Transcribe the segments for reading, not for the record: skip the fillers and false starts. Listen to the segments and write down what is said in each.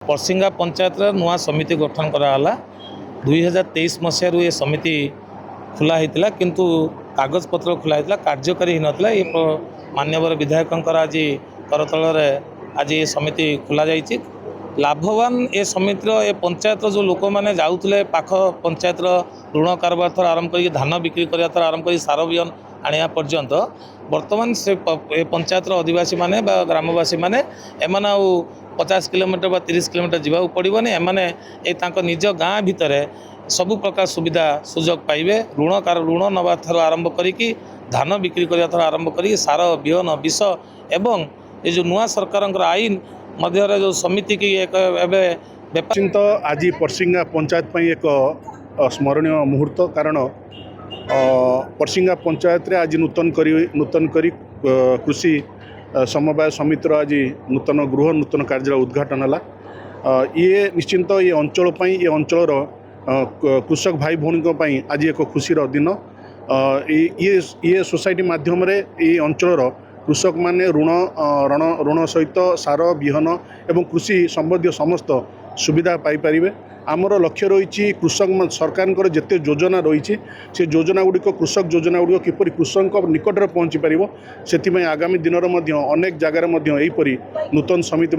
परसिंगा पंचायत नुआ समिति गठन कराला 2023 मसीह ये समिति खुला होता किंतु कागज पत्र खुला होता कार्यकारी ही नाला ये मान्यवर विधायक आज करतल आज ये समिति खुला जाइए लाभवान ए समितिर ए पंचायत जो लोक मैंने जाऊे पाख पंचायत ऋण कारबार थर आरंभ कर धान बिक्री करने थर आरंभ कर सार बिहन आने पर्यंत बर्तमान से पंचायत आदिवासी माने ग्रामवासी माने एमान 50 किलोमीटर 30 किलोमीटर जावाक पड़ोनी एमाने निज गाँ भितर सबु प्रकार सुविधा सुजोग पाइबे ऋण नवा थर आरंभ करी धान बिक्री करने थर आरंभ करी सार बिहन विष एवं ये जो नुआ सरकार आईन मध्य जो समिति की एक निश्चिंत आज परसिंगा पंचायत एक स्मरणीय मुहूर्त कारण परसिंगा पंचायत रे आज नूतन करी कृषि समवाय समितिर आज नूतन गृह नूतन कार्यालय उद्घाटन है ये निश्चिंत ये अंचल ये अंचल कृषक भाई भौणी आज एक खुशीर दिन ये सोसाइटी माध्यम ये अंचल कृषक माने ऋण सहित सार बिहन एवं कृषि संबंधी समस्त सुविधा पाइपर आमर लक्ष्य रही कृषक सरकार जिते योजना रही से योजना गुड़िक कृषक योजना गुड़िक किपर कृषक निकट में पहुँची पार से आगामी दिन में अनेक जगार यहीपरी नूतन समिति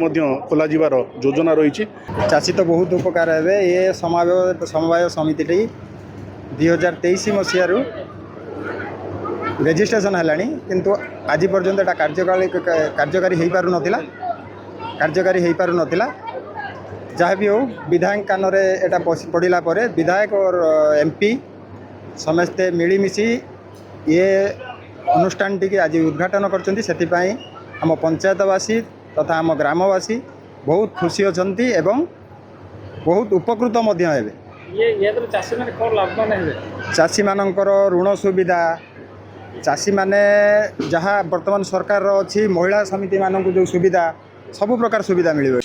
खोल योजना रही चाषी तो बहुत उपकार हे ये समवाय समिति 2023 मसीह रेजिस्ट्रेशन है किंतु आज पर्यंत कार्यकारी हो पार नाला जहाँ भी हो विधायक कान में पड़ा पर विधायक और एमपी समस्ते मिलमिशि ये अनुष्ठान टी आज उद्घाटन कर आम पंचायतवासी तथा आम ग्रामवासी बहुत खुशी अच्छा एवं बहुत उपकृत चाषी मानकर ऋण सुविधा चाषी माने जहाँ वर्तमान सरकार अच्छी महिला समिति मानक जो सुविधा सबु प्रकार सुविधा मिल।